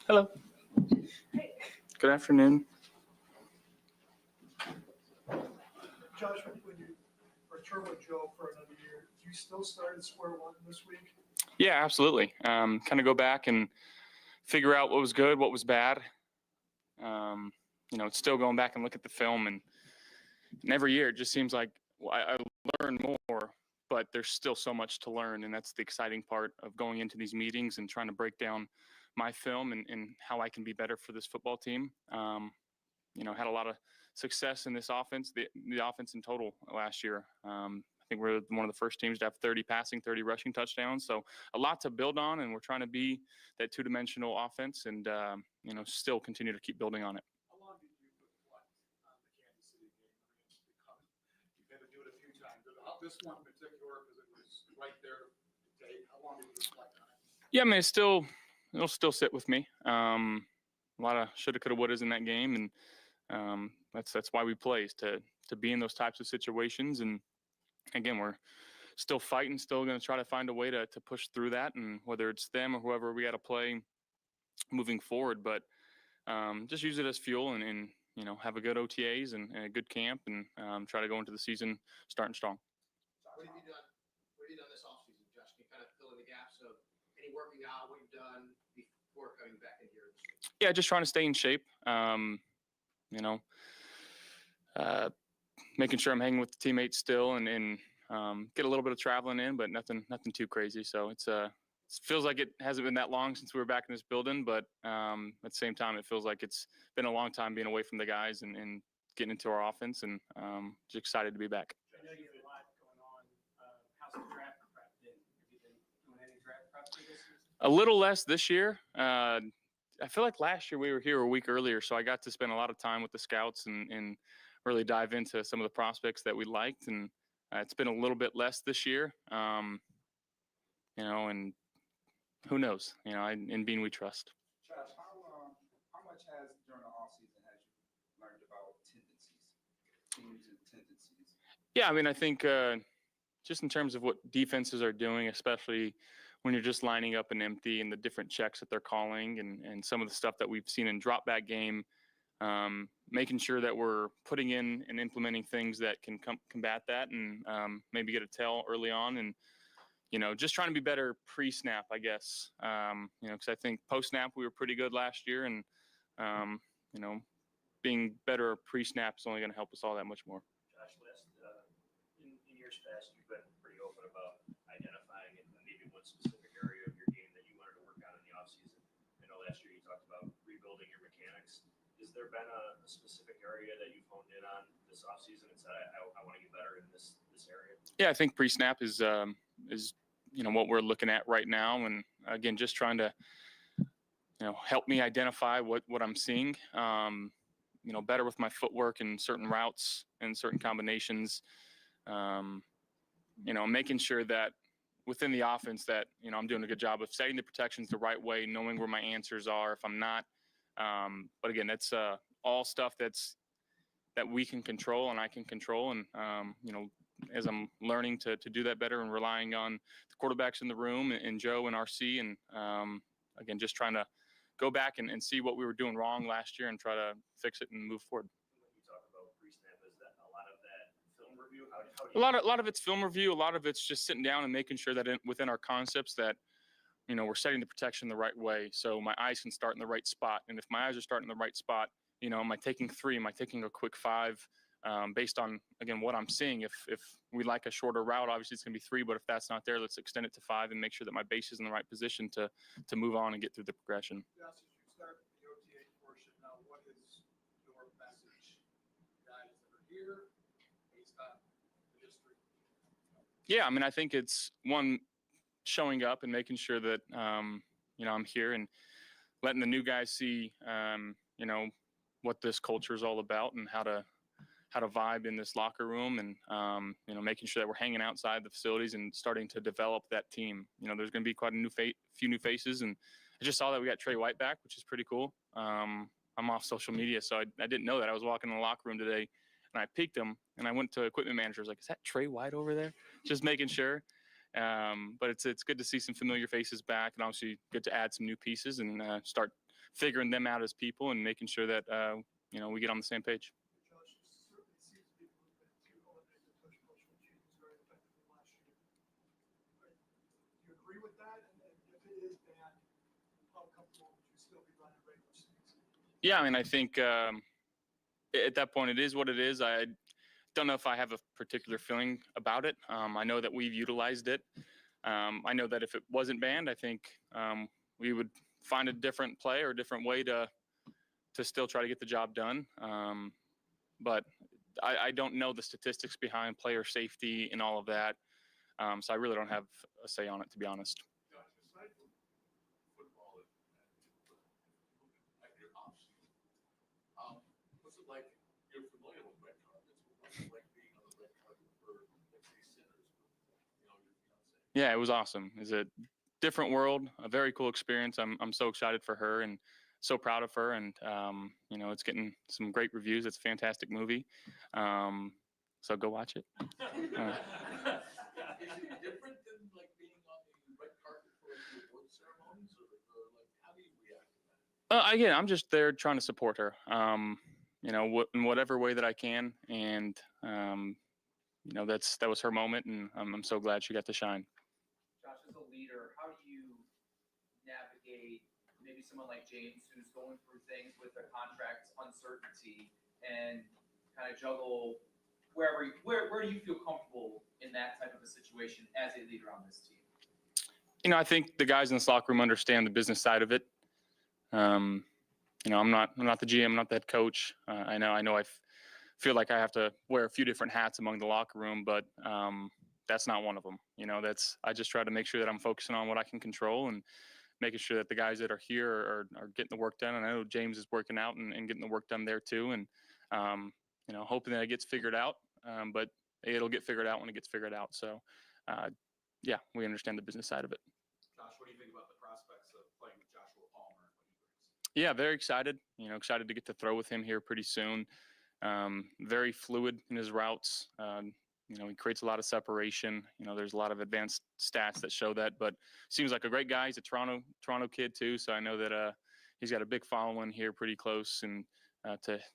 Hello. Good afternoon. Josh, when you return with Joe for another year, do you still start at square one this week? Yeah, absolutely. Kind of go back and figure out what was good, what was bad. It's still going back and look at the film, and every year it just seems like I learn more, but there's still so much to learn, and that's the exciting part of going into these meetings and trying to break down my film and how I can be better for this football team. Had a lot of success in this offense, the offense in total last year. I think we're one of the first teams to have 30 passing, 30 rushing touchdowns. So a lot to build on, and we're trying to be that two-dimensional offense and, still continue to keep building on it. How long did you reflect on the Kansas City game? You've had to do it a few times, but this one in particular, because it was right there to take, how long did you reflect on it? Yeah, I mean, it'll still sit with me. A lot of shoulda, coulda, wouldas in that game, and that's why we play, is to be in those types of situations. And again, we're still fighting, still going to try to find a way to push through that, and whether it's them or whoever we got to play moving forward. But just use it as fuel and have a good OTAs and a good camp, and try to go into the season starting strong. What have you done this offseason, Josh? Can you kind of fill in the gaps of any working out, what you've done before coming back in here this week? Yeah, just trying to stay in shape. Making sure I'm hanging with the teammates still, and get a little bit of traveling in, but nothing too crazy. So it feels like it hasn't been that long since we were back in this building, but at the same time, it feels like it's been a long time being away from the guys and getting into our offense, and just excited to be back. I know you have a lot going on. How's the draft prep been? Have you been doing any draft prep for this season? A little less this year. I feel like last year we were here a week earlier, so I got to spend a lot of time with the scouts and really dive into some of the prospects that we liked, and it's been a little bit less this year. And who knows? In Bean we trust. Josh, how much has during the offseason has you learned about teams and tendencies? Yeah, I mean, I think just in terms of what defenses are doing, especially when you're just lining up an empty and the different checks that they're calling, and some of the stuff that we've seen in drop back game, making sure that we're putting in and implementing things that can combat that, and maybe get a tell early on, and just trying to be better pre-snap, I guess. Because I think post-snap we were pretty good last year, and being better pre-snap is only going to help us all that much more. Josh, in years past, you've been pretty open about identifying and maybe one specific area of your game that you wanted to work on in the offseason. I know last year you talked about rebuilding your mechanics. Has there been a specific area that you've honed in on this offseason and said, I want to get better in this area? Yeah, I think pre-snap is what we're looking at right now, and again, just trying to help me identify what I'm seeing. Better with my footwork and certain routes and certain combinations. Making sure that within the offense that I'm doing a good job of setting the protections the right way, knowing where my answers are if I'm not. But again, that's all stuff that we can control and I can control, and as I'm learning to do that better and relying on the quarterbacks in the room and Joe and RC, and again, just trying to go back and see what we were doing wrong last year and try to fix it and move forward. When you talk about pre-snap, is that a lot of that film review? A lot of it's film review. A lot of it's just sitting down and making sure that within our concepts that we're setting the protection the right way, so my eyes can start in the right spot. And if my eyes are starting in the right spot, am I taking 3? Am I taking a quick 5? Based on, again, what I'm seeing. If we like a shorter route, obviously it's going to be 3, but if that's not there, let's extend it to 5 and make sure that my base is in the right position to move on and get through the progression. Yes, as you start the OTA portion now, what is your message, guys that are here, based on the history? Yeah, I mean, I think it's one, showing up and making sure that I'm here and letting the new guys see what this culture is all about and how to vibe in this locker room, and making sure that we're hanging outside the facilities and starting to develop that team. There's going to be quite a few new faces, and I just saw that we got Trey White back, which is pretty cool. I'm off social media, so I didn't know that. I was walking in the locker room today, and I peeked him, and I went to equipment manager. I was like, "Is that Trey White over there?" Just making sure. But it's good to see some familiar faces back, and obviously good to add some new pieces and start figuring them out as people and making sure that we get on the same page. Josh, it certainly seems to be a movement to eliminate the push cultural changes very effectively last year. Right? Do you agree with that? And if it is banned, how comfortable would you still be running regular season? Yeah, I mean, I think at that point it is what it is. I don't know if I have a particular feeling about it. I know that we've utilized it. I know that if it wasn't banned, I think we would find a different play or a different way to still try to get the job done. But I don't know the statistics behind player safety and all of that. So I really don't have a say on it, to be honest. Josh, aside from football at your offseason, what's it like? You're familiar with red carpets. What's it like being on the red carpet for, let's say, sinners with, your fiance? Yeah, it was awesome. It's a different world, a very cool experience. I'm so excited for her and so proud of her. And it's getting some great reviews. It's a fantastic movie. So go watch it. Is it different than like being on the red carpet for like the award ceremonies, or like how do you react to that? Again, I'm just there trying to support her. In whatever way that I can. And that was her moment, and I'm so glad she got to shine. Josh, as a leader, how do you navigate maybe someone like James who's going through things with their contract uncertainty and kind of juggle where do you feel comfortable in that type of a situation as a leader on this team? I think the guys in this locker room understand the business side of it. I'm not the GM, I'm not the head coach. I know I feel like I have to wear a few different hats among the locker room, but that's not one of them. I just try to make sure that I'm focusing on what I can control and making sure that the guys that are here are getting the work done. And I know James is working out and getting the work done there too. And, hoping that it gets figured out, but it'll get figured out when it gets figured out. So, yeah, we understand the business side of it. Josh, what do you think about the prospects of playing with Joshua Palmer when he brings? Yeah, very excited. Excited to get to throw with him here pretty soon. Very fluid in his routes. He creates a lot of separation. There's a lot of advanced stats that show that, but seems like a great guy. He's a Toronto kid too. So I know that he's got a big following here pretty close, and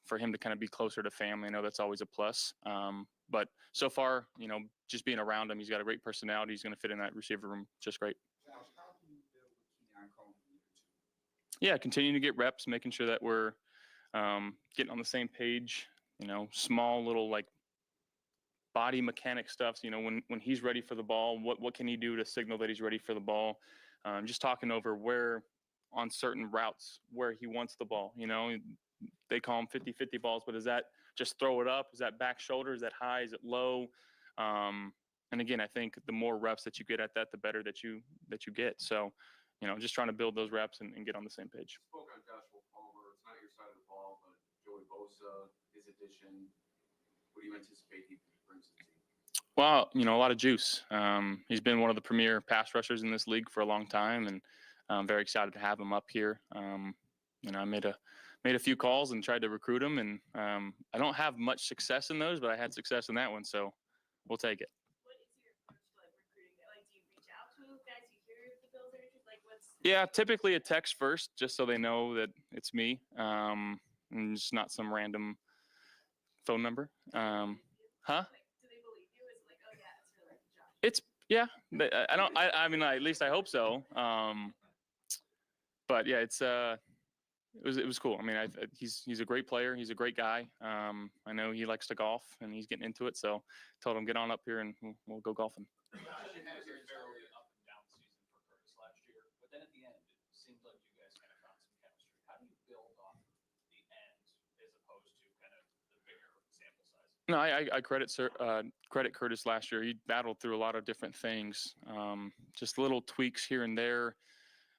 for him to kind of be closer to family, I know that's always a plus. But so far, just being around him, he's got a great personality. He's going to fit in that receiver room just great. Josh, how do you build with Keon Coleman in year two? Yeah, continuing to get reps, making sure that we're getting on the same page. Small little like body mechanic stuff. When he's ready for the ball, what can he do to signal that he's ready for the ball? Just talking over where on certain routes where he wants the ball. They call them 50-50 balls, but is that just throw it up? Is that back shoulder? Is that high? Is it low? And again, I think the more reps that you get at that, the better that you get. So, just trying to build those reps and get on the same page. Spoke on Joshua Palmer. It's not your side of the ball, but Joey Bosa, his addition. What do you anticipate he brings to the team? Well, a lot of juice. He's been one of the premier pass rushers in this league for a long time, and I'm very excited to have him up here. I made a few calls and tried to recruit him, and I don't have much success in those, but I had success in that one, so we'll take it. What is your approach to recruiting? Do you reach out to guys you hear the Bills are interested? What's Yeah, typically a text first, just so they know that it's me, and just not some random phone number. Huh? do they believe you? Is it oh yeah, it's really Josh? Yeah. I mean, at least I hope so. But yeah, it was cool. I mean, he's a great player. He's a great guy. I know he likes to golf, and he's getting into it. So told him get on up here and we'll go golfing. It was a fairly up and down season for Curtis last year, but then at the end, it seemed like you guys kind of found some chemistry. How do you build off the end as opposed to kind of the bigger sample size? No, I credit Curtis last year. He battled through a lot of different things, just little tweaks here and there.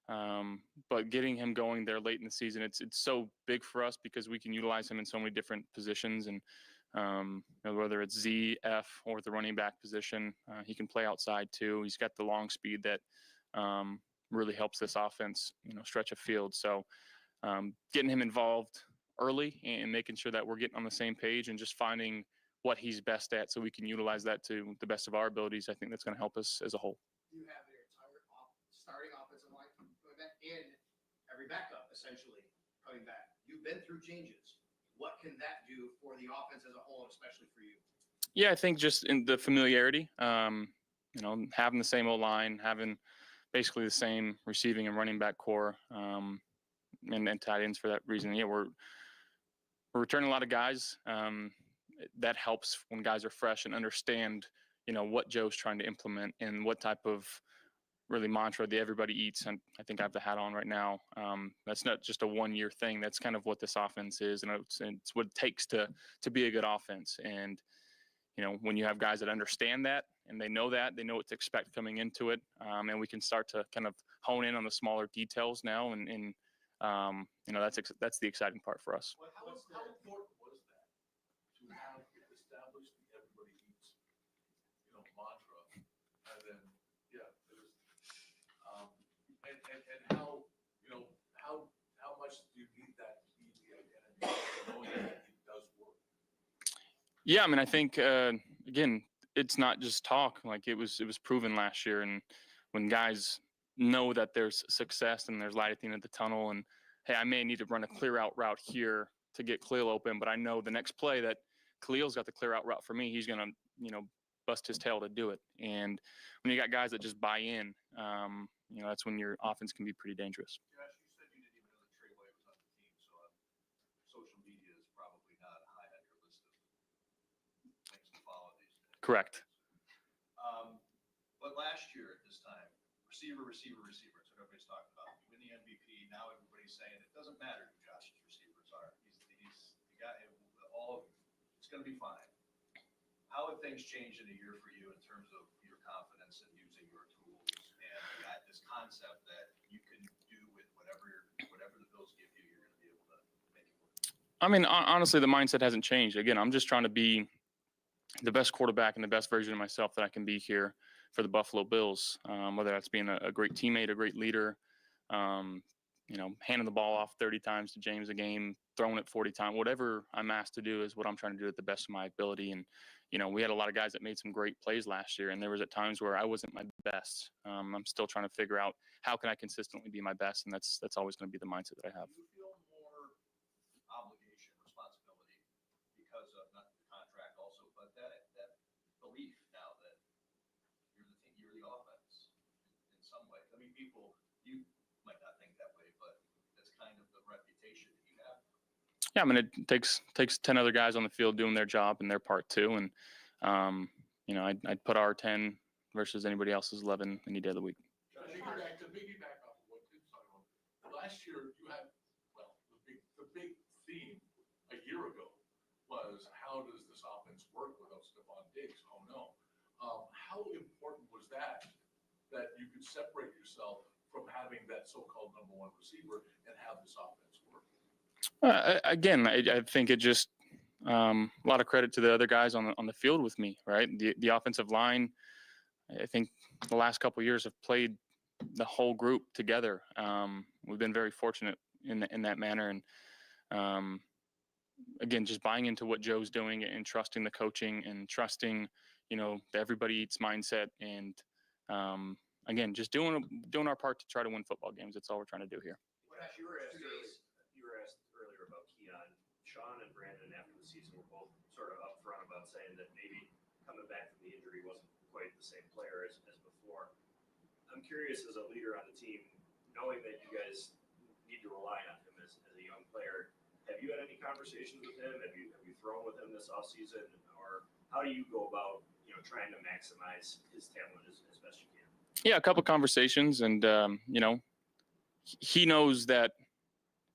But getting him going there late in the season, it's so big for us because we can utilize him in so many different positions, and whether it's Z, F, or the running back position, he can play outside too. He's got the long speed that really helps this offense, stretch a field. So getting him involved early and making sure that we're getting on the same page and just finding what he's best at so we can utilize that to the best of our abilities. I think that's going to help us as a whole. You have your entire starting offensive line coming back and every backup essentially coming back. You've been through changes. What can that do for the offense as a whole, especially for you? Yeah, I think just in the familiarity, having the same O-line, having basically the same receiving and running back core, and tight ends for that reason. Yeah, we're returning a lot of guys. That helps when guys are fresh and understand, what Joe's trying to implement and what type of really mantra the everybody eats. And I think I have the hat on right now. That's not just a 1-year thing. That's kind of what this offense is, and it's what it takes to be a good offense. And when you have guys that understand that and they know what to expect coming into it, and we can start to kind of hone in on the smaller details now, and that's the exciting part for us. How important was that to have established the everybody eats, mantra, and then there's and how much do you need that to be the identity, knowing that it does work? Yeah, I mean, I think again, it's not just talk. Like it was proven last year, and when guys know that there's success and there's light at the end of the tunnel, and hey, I may need to run a clear out route here to get Khalil open, but I know the next play that Khalil's got the clear out route for me, he's gonna bust his tail to do it. And when you got guys that just buy in, that's when your offense can be pretty dangerous. Josh, you said you didn't even know that Trey White was on the team, so social media is probably not high on your list of things to follow these days. Correct. But last year at this time, receiver. It's what everybody's talking about. You win the MVP. Now everybody's saying it doesn't matter who Josh's receivers are. He's the guy. It's going to be fine. How have things changed in a year for you in terms of your confidence in using your tools and this concept that you can do with whatever the Bills give you, you're going to be able to make it work? I mean, honestly, the mindset hasn't changed. Again, I'm just trying to be the best quarterback and the best version of myself that I can be here for the Buffalo Bills, whether that's being a great teammate, a great leader, handing the ball off 30 times to James a game, throwing it 40 times, whatever I'm asked to do is what I'm trying to do at the best of my ability. And, we had a lot of guys that made some great plays last year, and there was at times where I wasn't my best. I'm still trying to figure out how can I consistently be my best, and that's always going to be the mindset that I have. Do you feel more obligation, responsibility because of not the contract also, but that belief now that you're the offense in some way? I mean, you might not think that way, but that's kind of the reputation that you have. Yeah, I mean, it takes 10 other guys on the field doing their job and their part too. And, I'd put our 10 versus anybody else's 11 any day of the week. To piggyback off of what Tim's talking about, last year you had, the big theme a year ago was how does this offense work without Stephon Diggs? Oh no. How important was that you could separate yourself from having that so-called number one receiver and have this offense work? Again, I think it just a lot of credit to the other guys on the field with me, right? The offensive line, I think the last couple of years have played the whole group together. We've been very fortunate in that manner, and again, just buying into what Joe's doing and trusting the coaching and trusting, the everybody eats mindset, and again, just doing our part to try to win football games. That's all we're trying to do here. Josh, you were asked earlier about Keon. Sean and Brandon after the season were both sort of upfront about saying that maybe coming back from the injury wasn't quite the same player as before. I'm curious, as a leader on the team, knowing that you guys need to rely on him as a young player, have you had any conversations with him? Have you thrown with him this offseason? Or how do you go about trying to maximize his talent as best you can? Yeah, a couple conversations, and he knows that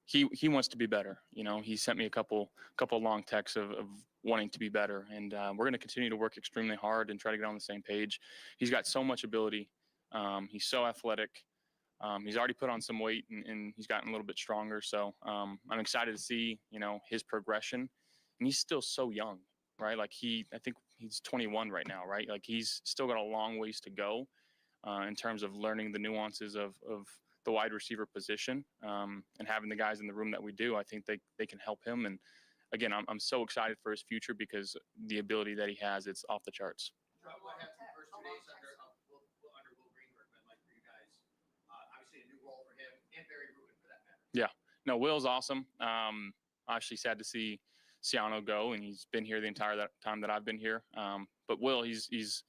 he wants to be better. He sent me a couple long texts of wanting to be better, and we're going to continue to work extremely hard and try to get on the same page. He's got so much ability. He's so athletic. He's already put on some weight, and he's gotten a little bit stronger. So I'm excited to see his progression, and he's still so young, right? Like I think he's 21 right now, right? Like he's still got a long ways to go in terms of learning the nuances of the wide receiver position, and having the guys in the room that we do. I think they can help him, and again, I'm so excited for his future because the ability that he has, it's off the charts. What happened the first 2 days under Will Greenberg been like for you guys? Obviously a new role for him and Barry Rubin for that matter. Yeah, no, Will's awesome. Actually sad to see Ciano go, and he's been here the entire time that I've been here. But Will, he's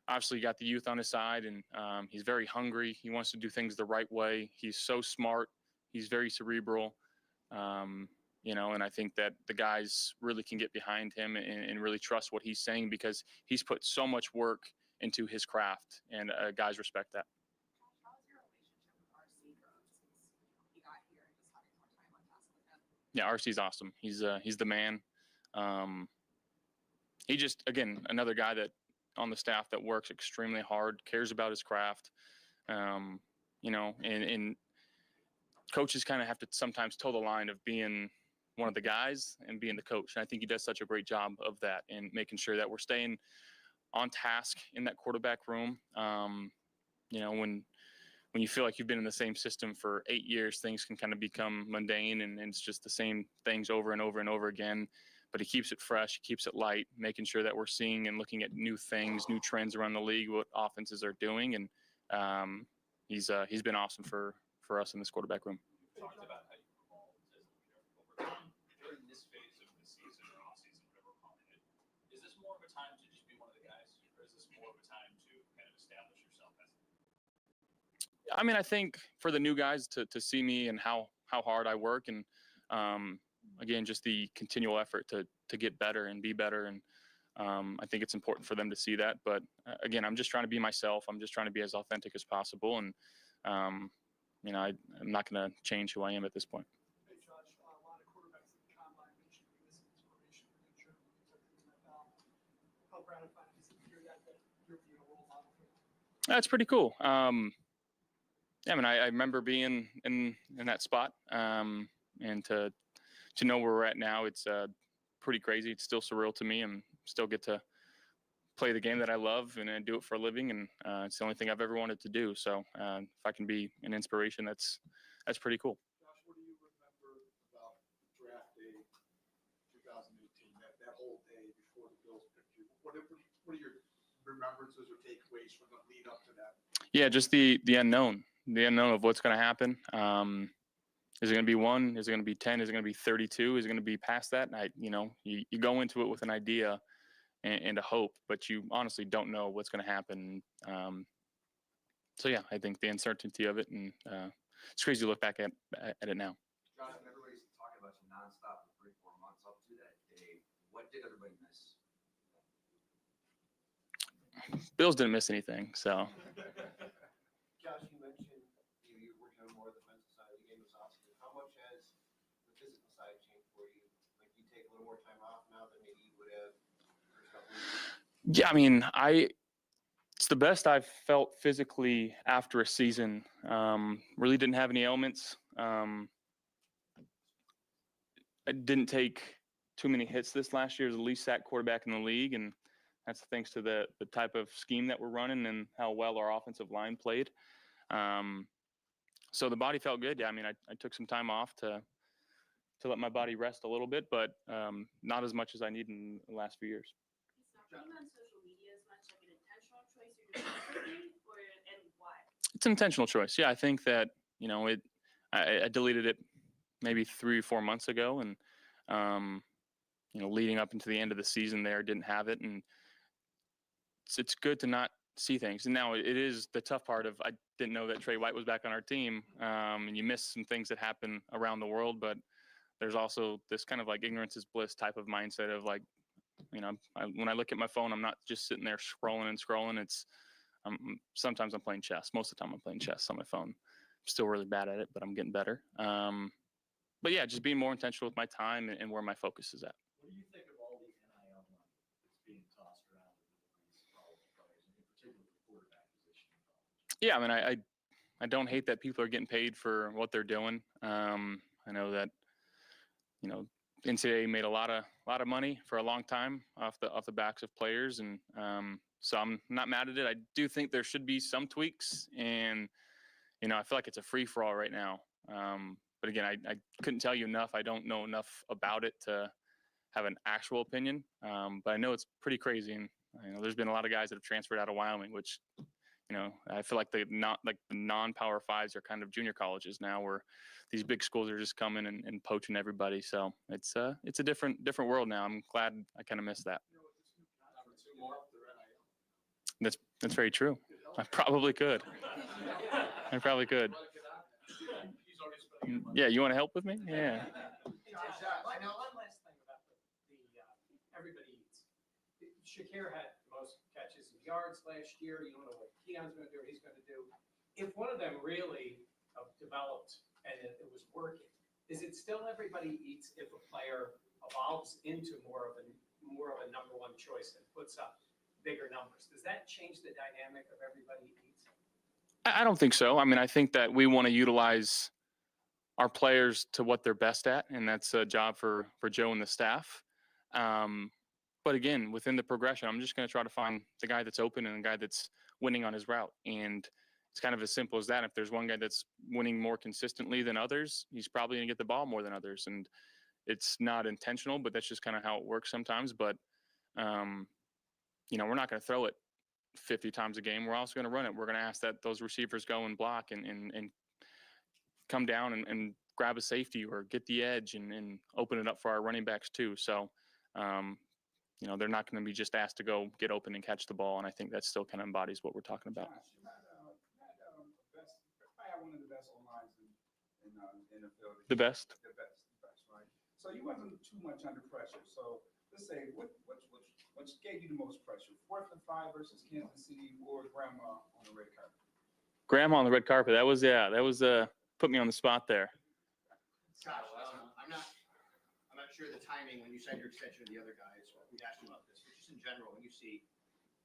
obviously got the youth on his side, and he's very hungry. He wants to do things the right way. He's so smart. He's very cerebral. And I think that the guys really can get behind him and really trust what he's saying because he's put so much work into his craft, and guys respect that. How has your relationship with RC grown since you got here and just having more time on task with him? Yeah, RC's awesome. He's the man. He just, again, another guy that on the staff that works extremely hard, cares about his craft. And coaches kind of have to sometimes toe the line of being one of the guys and being the coach. And I think he does such a great job of that and making sure that we're staying on task in that quarterback room. When you feel like you've been in the same system for 8 years, things can kind of become mundane and it's just the same things over and over and over again. But he keeps it fresh, he keeps it light, making sure that we're seeing and looking at new things, new trends around the league, what offenses are doing. And he's been awesome for us in this quarterback room. You talked about how you evolved as a leader over time. During this phase of the season or off season, whatever we're calling it, is this more of a time to just be one of the guys, or is this more of a time to kind of establish yourself as? I mean, I think for the new guys to see me and how hard I work, and again, just the continual effort to get better and be better. And I think it's important for them to see that. But again, I'm just trying to be myself. I'm just trying to be as authentic as possible. And, I'm not going to change who I am at this point. Hey, Josh, a lot of quarterbacks at the combine mentioned you as an inspiration for future moves at the NFL. How gratifying is it to hear that you're being a role model for them? That's pretty cool. I remember being in that spot, and to know where we're at now, it's pretty crazy. It's still surreal to me, and still get to play the game that I love and do it for a living. And it's the only thing I've ever wanted to do. So if I can be an inspiration, that's pretty cool. Josh, what do you remember about draft day 2018, that whole day before the Bills picked you? What are your remembrances or takeaways from the lead up to that? Yeah, just the unknown of what's going to happen. Is it going to be 1? Is it going to be 10? Is it going to be 32? Is it going to be past that? You go into it with an idea and a hope, but you honestly don't know what's going to happen. I think the uncertainty of it, and it's crazy to look back at it now. Josh, when everybody's talking about you nonstop for 3-4 months up to that day, what did everybody miss? Bills didn't miss anything, so. Josh, you mentioned you're working on more of the mental side of the game this offseason. How much has the physical side changed for you? Like, you take a little more time off now than maybe you would have first couple weeks? Yeah, it's the best I've felt physically after a season. Really didn't have any ailments. I didn't take too many hits this last year. As the least sacked quarterback in the league, and that's thanks to the type of scheme that we're running and how well our offensive line played. So the body felt good. Yeah, I took some time off to let my body rest a little bit, but not as much as I need in the last few years. He's not being on social media as much, like an intentional choice you're doing, and why? It's an intentional choice. Yeah, I think that I deleted it maybe 3 or 4 months ago, and leading up into the end of the season, didn't have it, and it's good to not see things. And now it is the tough part of, I didn't know that Trey White was back on our team, and you miss some things that happen around the world, but there's also this kind of like ignorance is bliss type of mindset of like, when I look at my phone, I'm not just sitting there scrolling. It's sometimes I'm playing chess. Most of the time I'm playing chess on my phone. I'm still really bad at it, but I'm getting better. But yeah, just being more intentional with my time and where my focus is at. What do you think of all the NIL money that's being tossed around with these college players, and in particular the quarterback position in college? Yeah, I don't hate that people are getting paid for what they're doing. I know that, NCAA made a lot of money for a long time off the backs of players, and so I'm not mad at it. I do think there should be some tweaks, and I feel like it's a free for all right now. But again, I couldn't tell you enough. I don't know enough about it to have an actual opinion, but I know it's pretty crazy. And there's been a lot of guys that have transferred out of Wyoming, which I feel like the non-power fives are kind of junior colleges now, where these big schools are just coming and poaching everybody. So it's a different world now. I'm glad I kind of missed that. That's very true. I probably could. Yeah, you want to help with me? Yeah. I know one last thing about everybody eats. Shakir had the most catches and yards last year. You don't know what Keon's going to do or he's going to do. If one of them really developed and it was working, is it still everybody eats if a player evolves into more of a number one choice and puts up bigger numbers? Does that change the dynamic of everybody eats? I don't think so. I mean, I think that we want to utilize our players to what they're best at, and that's a job for Joe and the staff. But again, within the progression, I'm just going to try to find the guy that's open and the guy that's winning on his route. And it's kind of as simple as that. If there's one guy that's winning more consistently than others, he's probably going to get the ball more than others. And it's not intentional, but that's just kind of how it works sometimes. But, we're not going to throw it 50 times a game. We're also going to run it. We're going to ask that those receivers go and block and come down and grab a safety or get the edge and open it up for our running backs too. So, they're not going to be just asked to go get open and catch the ball. And I think that still kind of embodies what we're talking about. Josh, you had one of the best O-lines in the field. The best? The best, right? So you wasn't too much under pressure. So let's say, what gave you the most pressure? 4th and 5 versus Kansas City or Grandma on the red carpet? Grandma on the red carpet. That was put me on the spot there. Gosh, I'm not sure the timing when you signed your extension with the other guys. We asked you about this, but just in general, when you see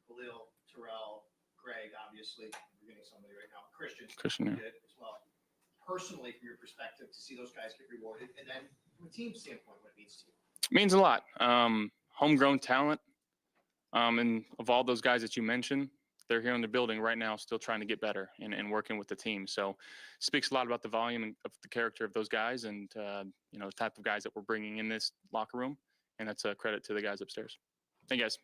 Khalil, Terrell, Greg, obviously, we're getting somebody right now, Christian, yeah. did as well. Personally, from your perspective, to see those guys get rewarded, and then from a team standpoint, what it means to you. It means a lot. Homegrown talent, and of all those guys that you mentioned, they're here in the building right now, still trying to get better and working with the team. So it speaks a lot about the volume of the character of those guys and, the type of guys that we're bringing in this locker room. And that's a credit to the guys upstairs. Thank you, guys.